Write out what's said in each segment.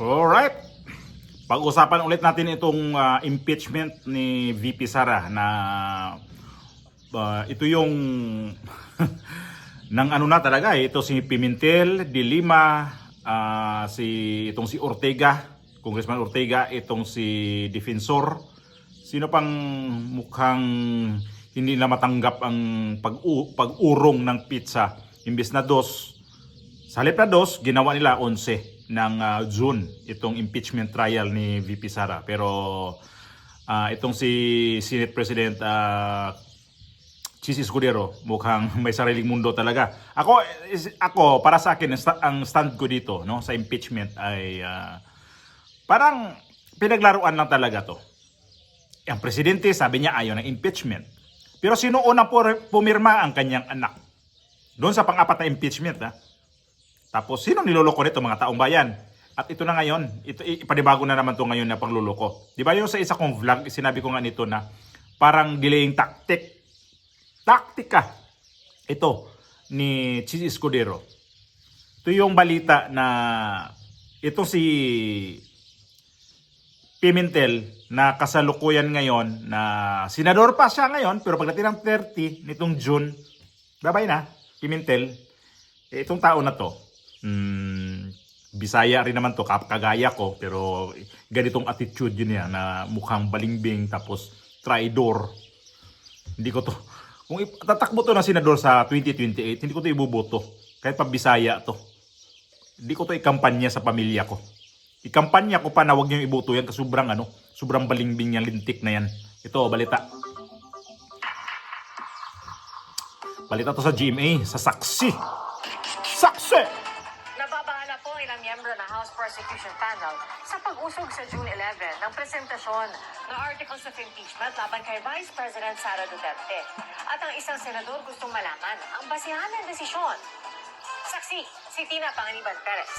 Alright. Pag-usapan ulit natin itong impeachment ni VP Sara na ito yung ng ano na talaga ito si Pimentel, De Lima, itong si Ortega, Congressman Ortega, itong si Defensor. Sino pang mukhang hindi na matanggap ang pag-urong ng pizza. Imbes na dos, sa halip na dos, ginawa nila 11 ng June itong impeachment trial ni VP Sara. Pero itong si Senate President Chis Escudero mukhang may sariling mundo talaga. Ako para sa akin ang stand ko dito, no, sa impeachment ay parang pinaglaruan lang talaga to. Ang presidente sabi niya ayaw ng impeachment. Pero sino unang pumirma? Ang kanyang anak. Doon sa pang-apat na impeachment, ha? Tapos sino niloloko nito? Mga taong bayan. At ito na ngayon, ipanibago na naman to ngayon na pangluloko. Di ba yung sa isa kong vlog, sinabi ko nga nito na parang delaying taktika ito ni Chis Escudero. Ito yung balita na ito si Pimentel na kasalukuyan ngayon na senador pa siya ngayon, pero pagdating ng 30 nitong June, babay na, Pimentel, itong tao na to, Bisaya rin naman to, kagaya ko, pero ganitong attitude yun yan, na mukhang balingbing, tapos traidor. Hindi ko to, kung tatakbo to ng senador sa 2028, hindi ko to ibuboto, kahit pa Bisaya to. Hindi ko to ikampanya sa pamilya ko. Ikampanya ko pa na huwag niyong iboto yan kasi sobrang balingbing yan, lintik na yan. Ito, balita. Balita to sa GMA, sa Saksi. Saksi! Nababahala po ilang miyembro ng House Prosecution Panel sa pag-usog sa June 11 ng presentasyon ng Articles of Impeachment laban kay Vice President Sara Duterte. At ang isang senador gustong malaman ang basihan ng desisyon. Saksi, si Tina Panganiban Perez.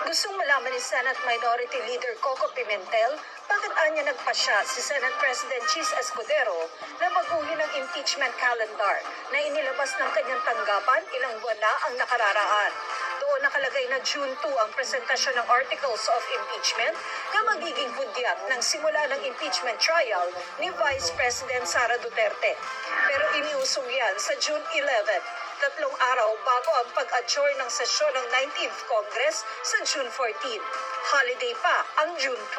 Gustong malaman ni Senate Minority Leader Coco Pimentel bakit anya nagpasya si Senate President Chis Escudero na baguhin ang impeachment calendar na inilabas ng kanyang tanggapan ilang buwan na ang nakararaan. Doon nakalagay na June 2 ang presentasyon ng Articles of Impeachment na magiging hudyat ng simula ng impeachment trial ni Vice President Sara Duterte. Pero iniusog yan sa June 11, 3 araw bago ang pag-adjourn ng sesyon ng 19th Congress sa June 14. Holiday pa ang June 12.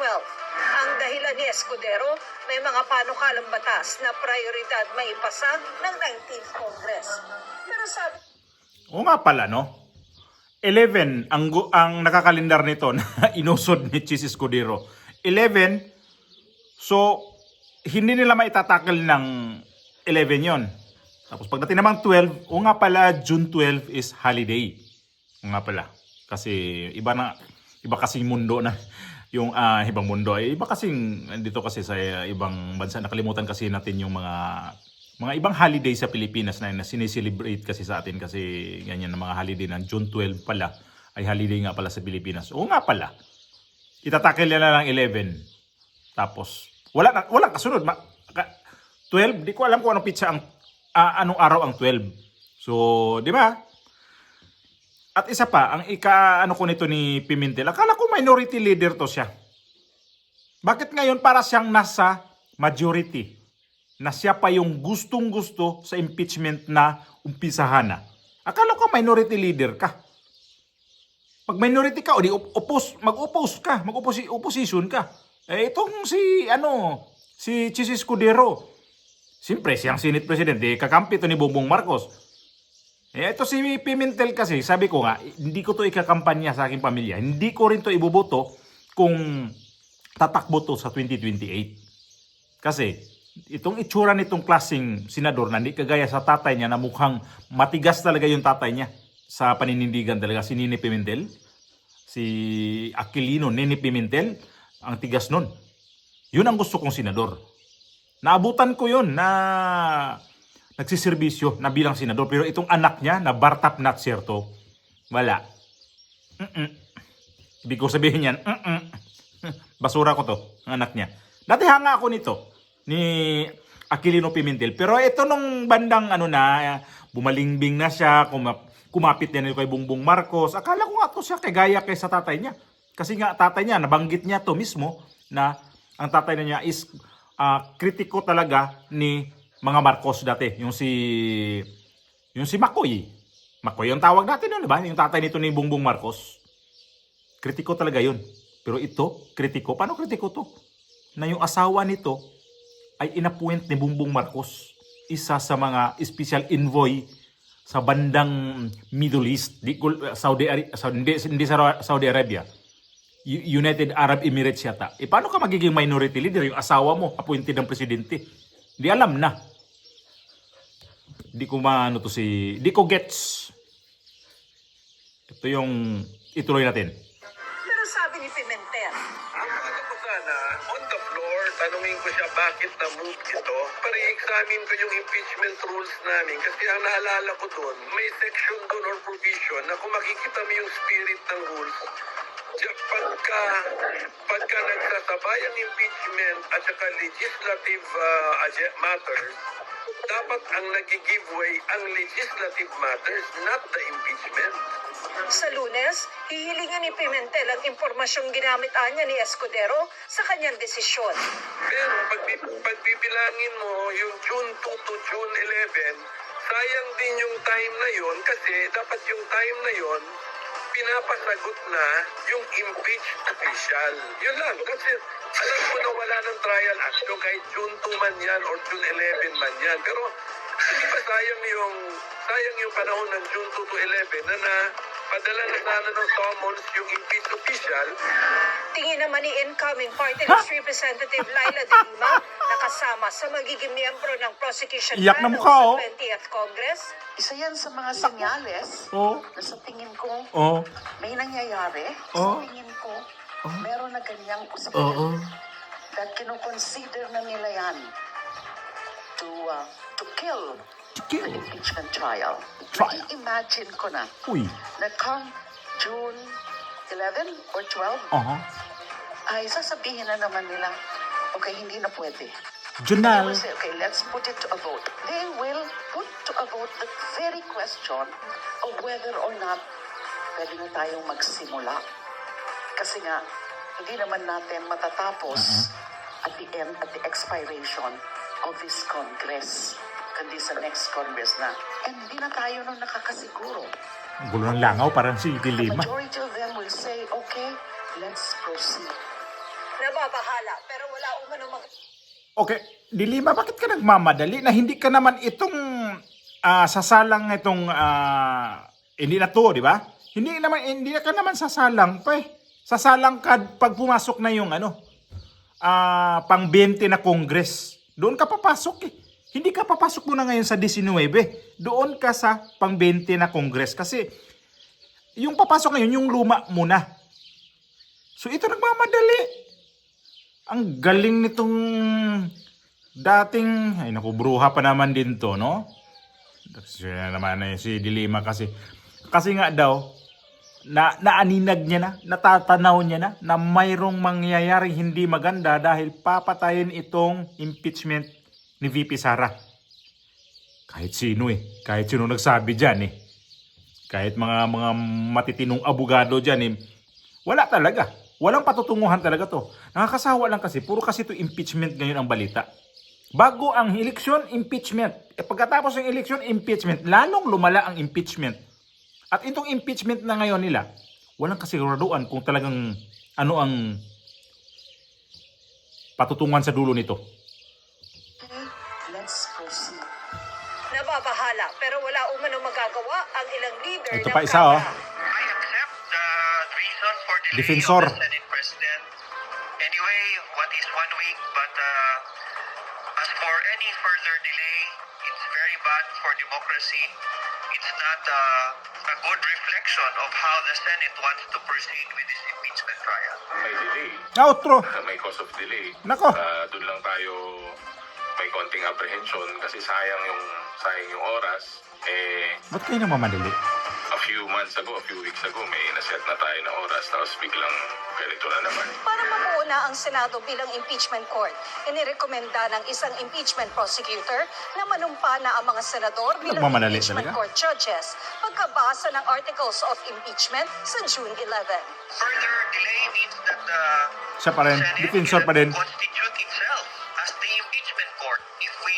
Ang dahilan ni Escudero, may mga panukalang batas na prioridad maipasa ng 19th Congress. Pero sabi... O nga pala, no? 11 ang nakakalendar nito na inusod ni Chis Escudero. 11, so hindi nila maitatakal ng 11 yon. Tapos pagdating namang 12, o nga pala June 12 is holiday. O nga pala. Kasi iba kasing mundo na yung ibang mundo. Iba kasing dito kasi sa ibang bansa nakalimutan kasi natin yung mga ibang holiday sa Pilipinas na sineselebrate kasi sa atin kasi ganyan ng mga holiday ng June 12 pala ay holiday nga pala sa Pilipinas. O nga pala. Itatakil nila ng 11. Tapos wala kasunod. 12, di ko alam kung anong pizza ang anong araw ang 12. So, di ba? At isa pa, ang ko nito ni Pimentel, akala ko minority leader to siya. Bakit ngayon para siyang nasa majority? Na siya pa yung gustong-gusto sa impeachment na umpisahan na. Akala ko minority leader ka. Pag minority ka, o di mag-oppose ka, opposition ka. Itong si Chis Escudero, siyempre, siyang Senate President, kakampi to ni Bongbong Marcos. Ito si Pimentel kasi, sabi ko nga, hindi ko to ikakampanya sa aking pamilya. Hindi ko rin to iboboto kung tatakbo to sa 2028. Kasi, itong itsura nitong klaseng senador na hindi kagaya sa tatay niya na mukhang matigas talaga yung tatay niya sa paninindigan talaga. Si Nini Pimentel, si Aquilino, Nini Pimentel, ang tigas nun. Yun ang gusto kong senador. Naabutan ko yun na nagsiservisyo na bilang senador. Pero itong anak niya na Bartap Natserto, wala. Ibig ko sabihin yan, basura ko to, ang anak niya. Dati hanga ako nito, ni Aquilino Pimentel. Pero ito nung bandang bumalingbing na siya, kumapit din kay Bongbong Marcos. Akala ko nga to siya kagaya kay sa tatay niya. Kasi nga tatay niya, nabanggit niya to mismo na ang tatay niya is kritiko talaga ni mga Marcos dati. Yung si Makoy. Makoy ang tawag natin yun, diba? Yung tatay nito ni Bongbong Marcos. Kritiko talaga yun. Pero ito, kritiko. Paano kritiko to? Na yung asawa nito ay inappoint ni Bongbong Marcos. Isa sa mga special envoy sa bandang Middle East, hindi sa Saudi Arabia. United Arab Emirates yata. Paano ka magiging minority leader? Yung asawa mo, appointed ng presidente. Di alam na. Di ko di ko gets. Ito yung ituloy natin. Pero sabi ni Pimentel, Ang ano ko sana, on the floor, tanungin ko siya bakit na-move ito. Para i-examine ko yung impeachment rules namin. Kasi ang naalala ko doon, may section doon or provision na kung makikita mo yung spirit ng rules, pagka nagsasabay ang impeachment at saka legislative matters, dapat ang nag-give way ang legislative matters, not the impeachment. sa Lunes, hihilingan ni Pimentel ang impormasyong ginamit niya ni Escudero sa kanyang desisyon. Pero pagbibilangin mo yung June 2 to June 11, sayang din yung time na yon kasi dapat yung time na yon pinapasagot na yung impeached official. Yun lang. Kasi alam ko na wala ng trial action kahit June 2 man yan or June 11 man yan. Pero hindi ba sayang yung panahon ng June 2 to 11 na padala na sana ng summons yung impeached official. Tingin naman ni incoming party list Representative Laila de Lima na kasama sa magiging miyembro ng prosecution Iyak na panel mukha, oh. sa 20th Congress. Isa yan sa mga senyales Oh. na sa tingin ko Oh. may nangyayari. Oh. Sa tingin ko, meron na ganyang posibilidad that kinoconsider na nila yan to kill the impeachment trial. Imagine ko na Uy. na come June 11 or 12, Aha. ay sasabihin na naman nila, okay, hindi na pwede. They Junal. will say, okay, let's put it to a vote. They will put to a vote the very question of whether or not pwede na tayong magsimula. Kasi nga, hindi naman natin matatapos at the end, at the expiration of this Congress. Kundi sa next Congress na. And hindi na tayo nung nakakasiguro. Gulo ng langaw, parang si The Dilima. majority of them will say, okay, let's proceed. Nababahala pero wala umano Okay, Dilima, bakit ka nagmamadali na hindi ka naman itong sasalang itong hindi na to, di ba? Hindi ka naman sasalang pa eh. Sasalang ka pag pumasok na yung pang 20 na Congress. Doon ka papasok eh. Hindi ka papasok muna ngayon sa 19. Doon ka sa pang 20 na Congress kasi yung papasok ngayon yung luma muna. So ito nagmamadali. Ang galing nitong dating, ay naku, bruha pa naman din to, no? Siya naman si Dilima kasi nga daw, naaninag niya na, natatanaw niya na mayroong mangyayaring hindi maganda dahil papatayin itong impeachment ni VP Sara. Kahit sino kahit sino nagsabi dyan Kahit mga matitinong abogado dyan wala talaga. Walang patutunguhan talaga to. Nakakasawa lang kasi, puro kasi to impeachment ngayon ang balita. Bago ang eleksyon, impeachment. Pagkatapos ng eleksyon, impeachment. Lalong lumala ang impeachment. At itong impeachment na ngayon nila, walang kasiguraduhan kung talagang ano ang patutunguhan sa dulo nito. Okay, let's proceed. nababahala pero wala umano magagawa ang ilang leader Ito ng pa isa, Kamara. I accept the reason for delay Defensor. of the Senate President. Anyway, what is 1 week? But as for any further delay, it's very bad for democracy. It's not a good reflection of how the Senate wants to proceed with this impeachment trial. May delay. Outro. May cause of delay. Nako. Doon lang tayo may konting apprehension kasi sayang yung oras. Ba't kayo namamadali? A few months ago, a few weeks ago, may naset na tayo na oras, tapos biglang ganito na naman. Para mabuo na ang Senado bilang impeachment court, inirekomenda ng isang impeachment prosecutor na manumpa na ang mga senador bilang Nagmamadali impeachment talaga. court judges pagkabasa ng articles of impeachment sa June 11. Further delay means that the Siya pa rin, Senate defensor pa will din. constitute itself as the impeachment court if we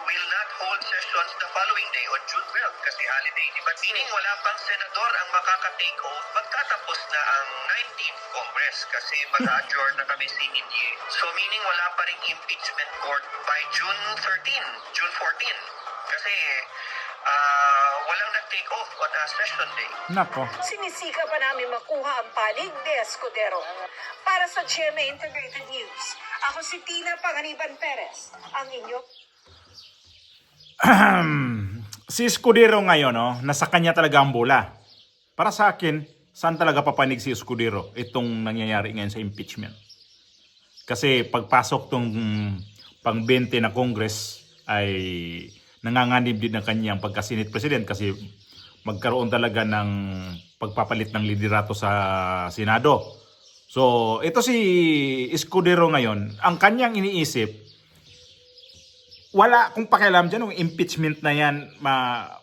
will not hold sessions the following day on June 12 kasi holiday, di ba? Meaning wala pang senador ang makaka-take oath pagtatapos na ang 19th Congress kasi mag-adjourn na kami CEDA. So meaning wala pa ring impeachment court by June 13, June 14 kasi walang nag-take oath on a session day. Nako. Sinisika pa namin makuha ang panig de Escudero. Para sa GMA Integrated News, ako si Tina Panganiban Perez, ang inyong Si Escudero ngayon, no, nasa kanya talaga ang bola. Para sa akin, saan talaga papanig si Escudero itong nangyayari ngayon sa impeachment? Kasi pagpasok tong pang 20 na Congress ay nanganganib din ng kanyang pagka-Senate President kasi magkaroon talaga ng pagpapalit ng liderato sa Senado. So, ito si Escudero ngayon, ang kanyang iniisip, wala akong pakialam dyan, yung impeachment na yan,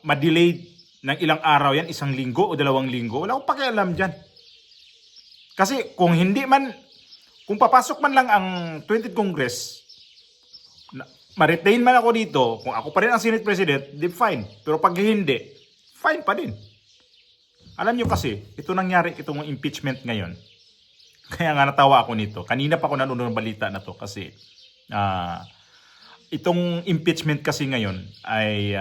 ma-delay ng ilang araw yan, 1 linggo o 2 linggo, wala akong pakialam dyan. Kasi kung hindi man, kung papasok man lang ang 20th Congress, ma-retain man ako dito, kung ako pa rin ang Senate President, di fine. Pero pag hindi, fine pa din. Alam nyo kasi, ito nangyari, itong impeachment ngayon. Kaya nga natawa ako nito. Kanina pa ako nanonood ng balita na to kasi itong impeachment kasi ngayon ay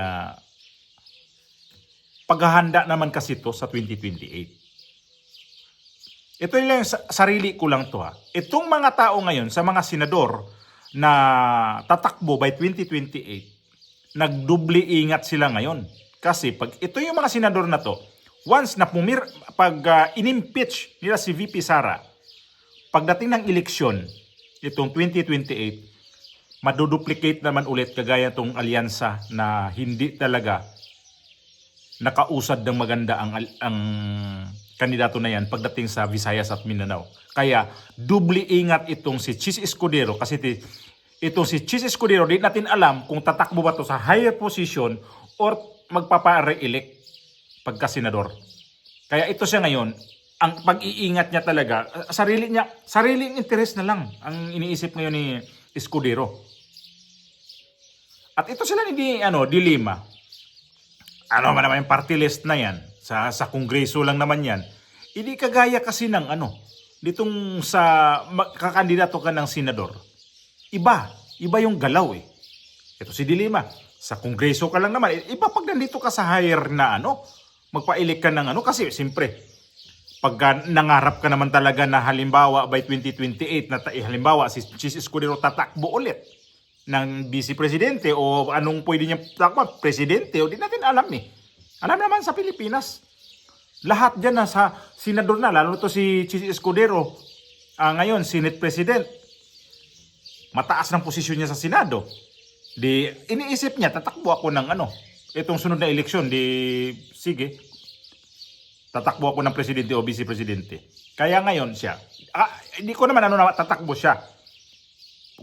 paghahanda naman kasi to sa 2028. Ito lang sarili ko lang to ha. Itong mga tao ngayon sa mga senador na tatakbo by 2028, nagdubli ingat sila ngayon. Kasi pag ito yung mga senador na to, once na pag in-impeach nila si VP Sara, pagdating ng eleksyon, itong 2028, maduduplicate naman ulit kagaya tong alyansa na hindi talaga nakausad ng maganda ang kandidato na yan pagdating sa Visayas at Mindanao. Kaya dubli ingat itong si Chis Escudero kasi itong si Chis Escudero, di natin alam kung tatakbo ba to sa higher position or magpapa-re-elect pagka-senador. Kaya ito siya ngayon, ang pag-iingat niya talaga, sariling interest na lang ang iniisip ngayon ni Escudero. At ito sila hindi dilema. Ano man naman yung party list na yan, sa kongreso lang naman yan. Hindi kagaya kasi ng ditong sa kakandidato ka ng senador. Iba yung galaw eh. Ito si Dilima, sa kongreso ka lang naman. Iba pag nandito ka sa higher na magpa-elect ka ng kasi siyempre, pag nangarap ka naman talaga na halimbawa by 2028 na halimbawa si Chis Escudero tatakbo ulit ng vice presidente o anong pwede niya takbo, presidente o di natin alam eh. Alam naman sa Pilipinas, lahat dyan na sa senador na, lalo to si Chis Escudero, ngayon Senate President, mataas ng posisyon niya sa Senado. Di iniisip niya, tatakbo ako ng itong sunod na eleksyon, sige, tatakbo ako ng presidente o vice presidente. Kaya ngayon siya, hindi ko naman tatakbo siya.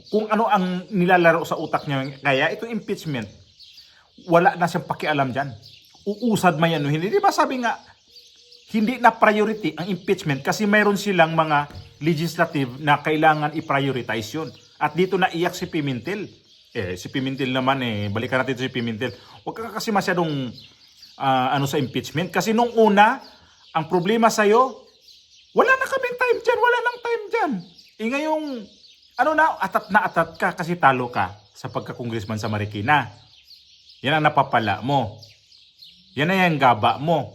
Kung ano ang nilalaro sa utak niya, kaya itong impeachment, wala na siyang pakialam dyan. Uusad man yan. Hindi ba sabi nga, hindi na priority ang impeachment kasi mayroon silang mga legislative na kailangan i-prioritize yun. At dito na iyak si Pimentel. Si Pimentel naman balikan natin si Pimentel. Huwag ka kasi masyadong sa impeachment. Kasi nung una, ang problema sa'yo, wala na kaming time dyan, wala nang time dyan. Ngayong, atat ka kasi talo ka sa pagka-congressman sa Marikina. Yan ang napapala mo. Yan na yung gaba mo.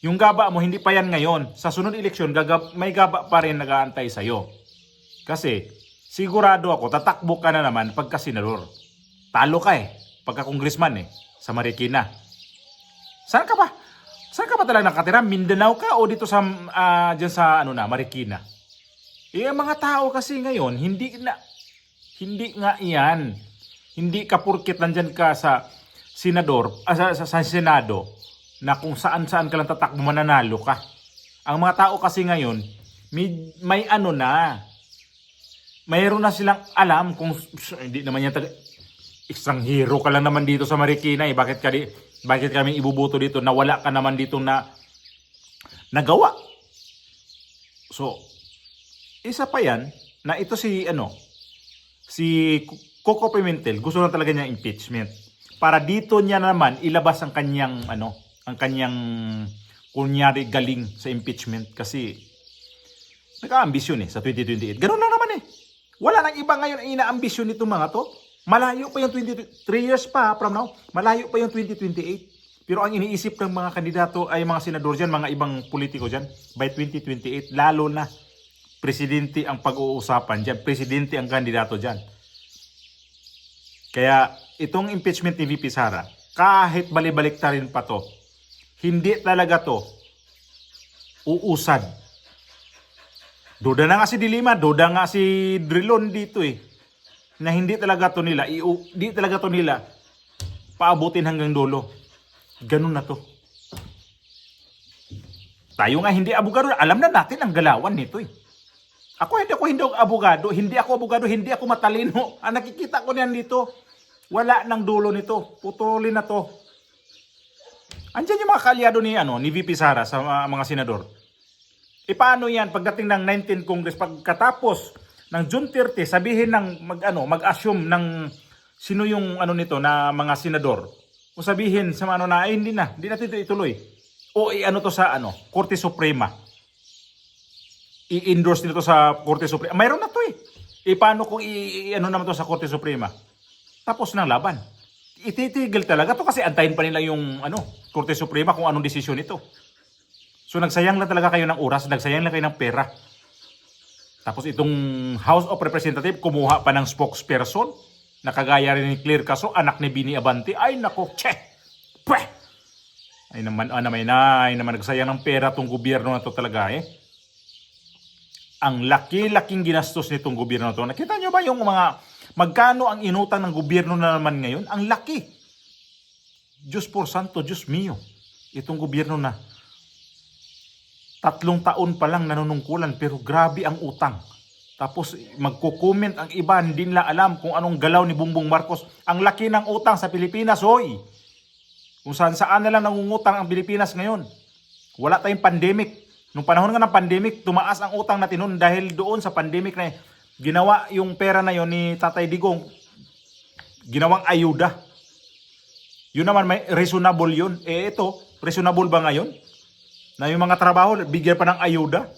Yung gaba mo, hindi pa yan ngayon. Sa sunod eleksyon, may gaba pa rin nag-aantay sa'yo. Kasi, sigurado ako, tatakbo ka na naman pagka-senador. Talo ka pagka-congressman sa Marikina. Saan ka ba? Saan ka ba talaga nakatira? Mindanao ka o dito sa diyan sa Marikina? Mga tao kasi ngayon hindi nga iyan. Hindi ka porket nandyan ka sa senador, sa Senado, na kung saan-saan ka lang tatakbo mananalo ka. Ang mga tao kasi ngayon, may ano na, mayroon na silang alam kung hindi naman yan isang hero ka lang naman dito sa Marikina eh. Bakit kami ibubuto dito na wala ka naman dito na nagawa? So, isa pa yan na ito si Coco Pimentel, gusto na talaga niya impeachment. Para dito niya naman ilabas ang kanyang kunyari galing sa impeachment kasi nag-aambisyon sa 2028. Ganun lang naman eh. Wala nang iba ngayon ang inaambisyon nito mga to. Malayo pa yung 3 years pa from now. Malayo pa yung 2028. Pero ang iniisip ng mga kandidato ay mga senador dyan, mga ibang politiko dyan, by 2028, lalo na presidente ang pag-uusapan dyan. Presidente ang kandidato dyan. Kaya itong impeachment ni VP Sara, kahit balibalik ta rin pa to, hindi talaga to uusad. Duda na nga si Dilima, duda nga si Drilon dito na hindi talaga to nila paabutin hanggang dulo. Ganun na to. Tayo nga hindi abogado, alam na natin ang galawan nito hindi ako abogado, hindi ako matalino. Ang nakikita ko niyan dito, wala nang dulo nito. Putulin na to. Andiyan yung mga kaalyado ni VP Sara sa mga senador. Paano yan pagdating ng 19th Congress, pagkatapos ng June 30, sabihin ng mag-assume ng sino yung nito na mga senador. O sabihin sa hindi natin ito ituloy. O to sa Korte Suprema. I-endorse nito sa Korte Suprema. Mayroon na to paano kung naman to sa Korte Suprema? Tapos ng laban. Ititigil talaga to kasi antayin pa nila yung Korte Suprema kung anong desisyon nito. So nagsayang lang talaga kayo ng oras, nagsayang lang kayo ng pera. Tapos itong House of Representatives kumuha pa ng spokesperson na kagaya rin ni Claire Caso, anak ni Bini Abante. Ay nako, Pweh! Ay naman nagsayang ng pera tong gobyerno na to talaga Ang laki-laking ginastos nitong gobyerno na to. Nakita nyo ba yung magkano ang inutang ng gobyerno na naman ngayon? Ang laki. Diyos por santo, Diyos mio. Itong gobyerno na 3 taon pa lang nanunungkulan pero grabe ang utang. Tapos magko-comment ang iba, hindi nila alam kung anong galaw ni Bongbong Marcos. Ang laki ng utang sa Pilipinas, Kung saan na lang nangungutang ang Pilipinas ngayon. Wala tayong pandemic. Nung panahon nga ng pandemic, tumaas ang utang natin noon dahil doon sa pandemic na ginawa yung pera na yon ni Tatay Digong, ginawang ayuda. Yun naman may reasonable yun. Ito, reasonable ba ngayon? Na yung mga trabaho, bigyan pa ng ayuda?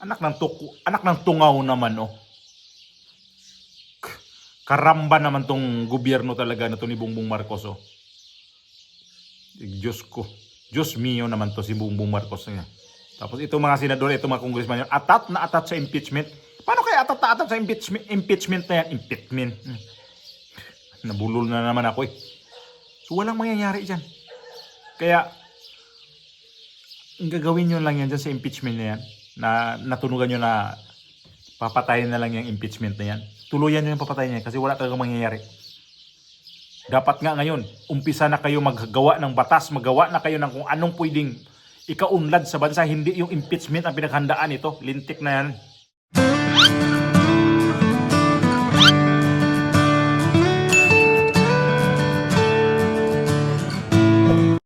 Anak ng tungaw naman, Karamba naman tong gobyerno talaga na to ni Bongbong Marcos, Diyos ko. Diyos mio naman to si Bongbong Marcos niya. Tapos itong mga senador, itong mga congressman yun, atat sa impeachment. Paano kaya atat sa impeachment na yan? Impeachment. Nabulol na naman ako So walang mangyayari dyan. Kaya, gagawin nyo lang yan dyan sa impeachment na yan. Na natunugan nyo na papatayin na lang yung impeachment na yan. Tuluyan nyo yung papatayin niya kasi wala talagang mangyayari. Dapat nga ngayon, umpisa na kayo maggawa ng batas, magawa na kayo ng kung anong pwedeng ikaunlad sa bansa, hindi yung impeachment ang pinaghandaan ito. Lintik na yan.